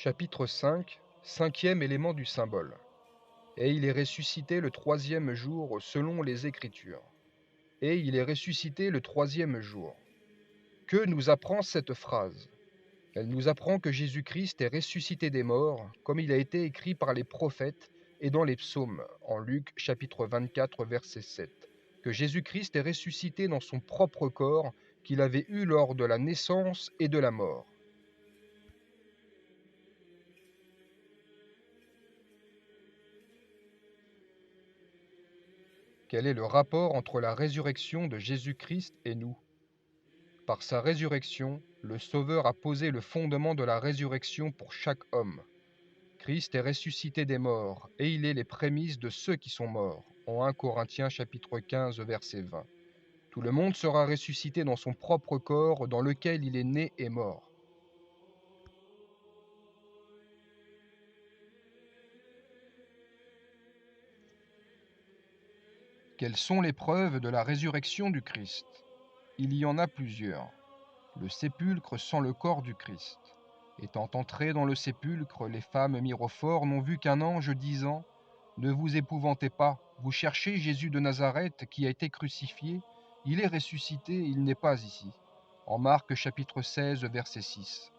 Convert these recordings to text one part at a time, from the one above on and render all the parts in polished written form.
Chapitre 5, cinquième élément du symbole. Et il est ressuscité le troisième jour selon les Écritures. Et il est ressuscité le troisième jour. Que nous apprend cette phrase? Elle nous apprend que Jésus-Christ est ressuscité des morts, comme il a été écrit par les prophètes et dans les psaumes, en Luc chapitre 24, verset 7. Que Jésus-Christ est ressuscité dans son propre corps qu'il avait eu lors de la naissance et de la mort. Quel est le rapport entre la résurrection de Jésus-Christ et nous? Par sa résurrection, le Sauveur a posé le fondement de la résurrection pour chaque homme. Christ est ressuscité des morts, et il est les prémices de ceux qui sont morts, en 1 Corinthiens chapitre 15, verset 20. Tout le monde sera ressuscité dans son propre corps dans lequel il est né et mort. Quelles sont les preuves de la résurrection du Christ? Il y en a plusieurs. Le sépulcre sans le corps du Christ. Étant entrés dans le sépulcre, les femmes mirophores n'ont vu qu'un ange disant : Ne vous épouvantez pas, vous cherchez Jésus de Nazareth qui a été crucifié, il est ressuscité, il n'est pas ici. En Marc chapitre 16, verset 6.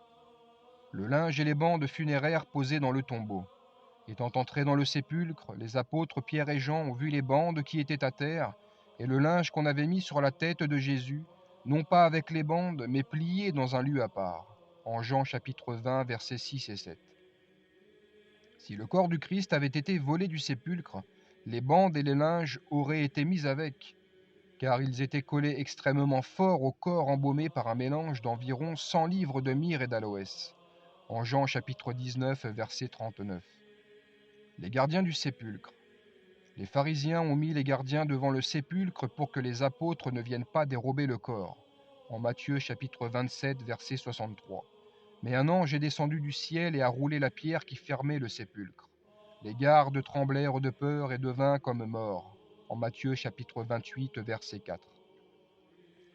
Le linge et les bandes funéraires posés dans le tombeau. Étant entrés dans le sépulcre, les apôtres Pierre et Jean ont vu les bandes qui étaient à terre et le linge qu'on avait mis sur la tête de Jésus, non pas avec les bandes, mais plié dans un lieu à part. En Jean chapitre 20, versets 6 et 7. Si le corps du Christ avait été volé du sépulcre, les bandes et les linges auraient été mis avec, car ils étaient collés extrêmement fort au corps embaumé par un mélange d'environ 100 livres de myrrhe et d'aloès. En Jean chapitre 19, verset 39. Les gardiens du sépulcre. Les pharisiens ont mis les gardiens devant le sépulcre pour que les apôtres ne viennent pas dérober le corps. En Matthieu chapitre 27, verset 63. Mais un ange est descendu du ciel et a roulé la pierre qui fermait le sépulcre. Les gardes tremblèrent de peur et devinrent comme morts. En Matthieu chapitre 28, verset 4.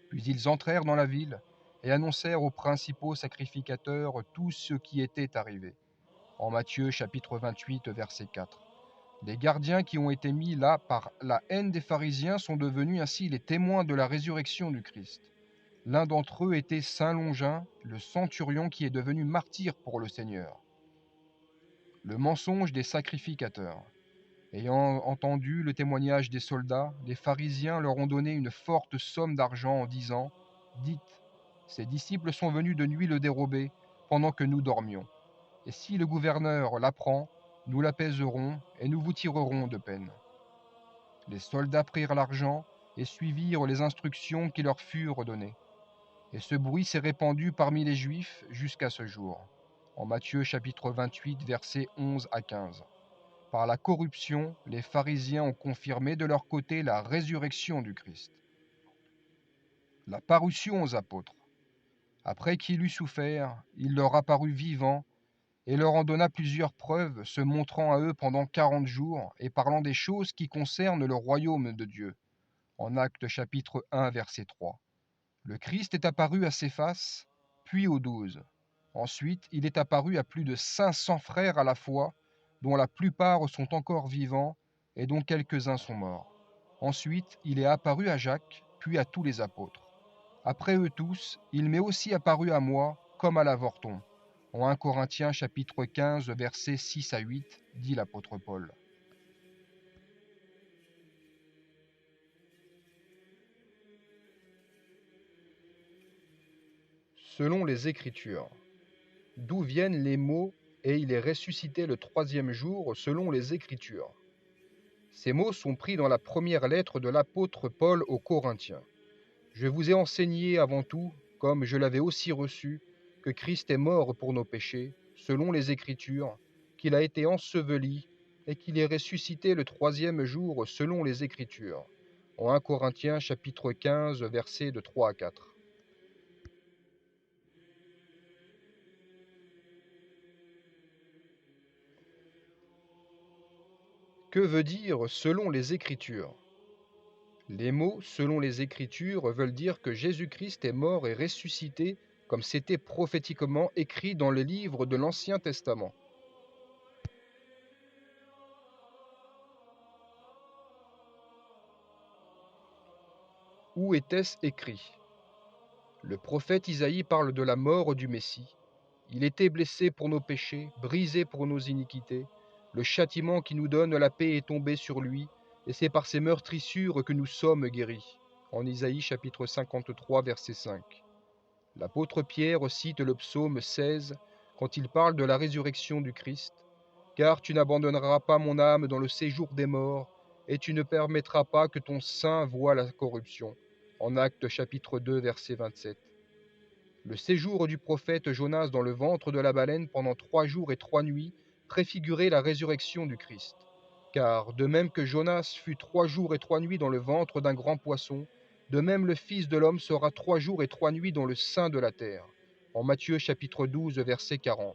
Puis ils entrèrent dans la ville et annoncèrent aux principaux sacrificateurs tout ce qui était arrivé. En Matthieu chapitre 28, verset 4. Les gardiens qui ont été mis là par la haine des pharisiens sont devenus ainsi les témoins de la résurrection du Christ. L'un d'entre eux était Saint Longin, le centurion qui est devenu martyr pour le Seigneur. Le mensonge des sacrificateurs. Ayant entendu le témoignage des soldats, les pharisiens leur ont donné une forte somme d'argent en disant : Dites, ces disciples sont venus de nuit le dérober pendant que nous dormions. Et si le gouverneur l'apprend, nous l'apaiserons et nous vous tirerons de peine. Les soldats prirent l'argent et suivirent les instructions qui leur furent données. Et ce bruit s'est répandu parmi les Juifs jusqu'à ce jour. En Matthieu chapitre 28, versets 11 à 15. Par la corruption, les pharisiens ont confirmé de leur côté la résurrection du Christ. La parution aux apôtres. Après qu'il eut souffert, il leur apparut vivant et leur en donna plusieurs preuves, se montrant à eux pendant 40 jours et parlant des choses qui concernent le royaume de Dieu. En Actes chapitre 1, verset 3. Le Christ est apparu à Céphas, puis aux 12. Ensuite, il est apparu à plus de 500 frères à la fois, dont la plupart sont encore vivants et dont quelques-uns sont morts. Ensuite, il est apparu à Jacques, puis à tous les apôtres. Après eux tous, il m'est aussi apparu à moi, comme à l'avorton. En 1 Corinthiens chapitre 15, versets 6 à 8, dit l'apôtre Paul. Selon les Écritures. D'où viennent les mots « et il est ressuscité le troisième jour » selon les Écritures? Ces mots sont pris dans la première lettre de l'apôtre Paul aux Corinthiens. Je vous ai enseigné avant tout, comme je l'avais aussi reçu, que Christ est mort pour nos péchés, selon les Écritures, qu'il a été enseveli et qu'il est ressuscité le troisième jour selon les Écritures. En 1 Corinthiens chapitre 15, versets de 3 à 4. Que veut dire selon les Écritures? Les mots selon les Écritures veulent dire que Jésus-Christ est mort et ressuscité comme c'était prophétiquement écrit dans les livres de l'Ancien Testament. Où était-ce écrit? Le prophète Isaïe parle de la mort du Messie. Il était blessé pour nos péchés, brisé pour nos iniquités. Le châtiment qui nous donne la paix est tombé sur lui, et c'est par ses meurtrissures que nous sommes guéris. En Isaïe chapitre 53, verset 5. L'apôtre Pierre cite le psaume 16 quand il parle de la résurrection du Christ. Car tu n'abandonneras pas mon âme dans le séjour des morts, et tu ne permettras pas que ton sein voie la corruption. En Actes chapitre 2, verset 27. Le séjour du prophète Jonas dans le ventre de la baleine pendant 3 jours et 3 nuits préfigurait la résurrection du Christ. Car, de même que Jonas fut 3 jours et 3 nuits dans le ventre d'un grand poisson, de même le Fils de l'homme sera 3 jours et 3 nuits dans le sein de la terre. En Matthieu chapitre 12, verset 40.